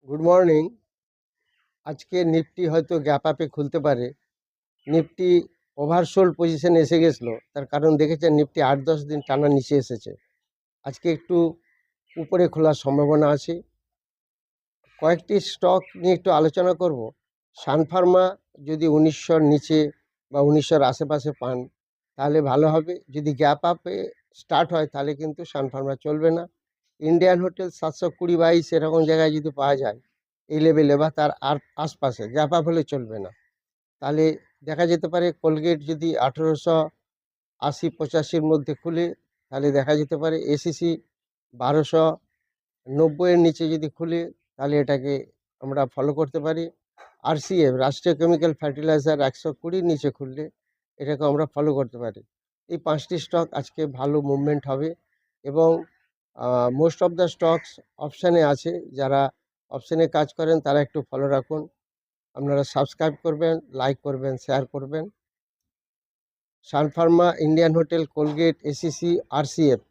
Good morning. আজকে Nifty হয়তো gap আপে খুলতে পারে। নিফটি ওভারসোল্ড পজিশনে এসে গেছিলো, তার কারণ দেখেছেন নিফটি 8-10 দিন টানা নিচে এসেছে। আজকে একটু উপরে খোলার সম্ভাবনা আছে। কয়েকটি স্টক নিয়ে একটু আলোচনা করব। সানফার্মা যদি 1900-র নিচে বা 1900-র আশেপাশে পান তাহলে ভালো হবে। যদি গ্যাপ আপে স্টার্ট হয় তাহলে কিন্তু সানফার্মা চলবে না। ইন্ডিয়ান হোটেল 720-22 এরকম জায়গায় যদি পাওয়া যায় এই লেভেলে বা তার আর আশপাশে, গ্যাপ আপ হলে চলবে না। তাহলে দেখা যেতে পারে কোলগেট যদি 1880-85-র মধ্যে খুলে তাহলে দেখা যেতে পারে এসিসি 1290-এর নিচে যদি খুলে তাহলে এটাকে আমরা ফলো করতে পারি। আরসিএফ রাষ্ট্রীয় কেমিক্যাল ফার্টিলাইজার 120-র নিচে খুললে এটাকে আমরা ফলো করতে পারি। এই 5টি স্টক আজকে ভালো মুভমেন্ট হবে এবং মোস্ট অফ দ্য স্টকস অপশানে আছে। যারা অপশানে কাজ করেন তারা একটু ফলো রাখুন। আপনারা সাবস্ক্রাইব করবেন, লাইক করবেন, শেয়ার করবেন। Sun Pharma, Indian hotel, Colgate, ACC, RCF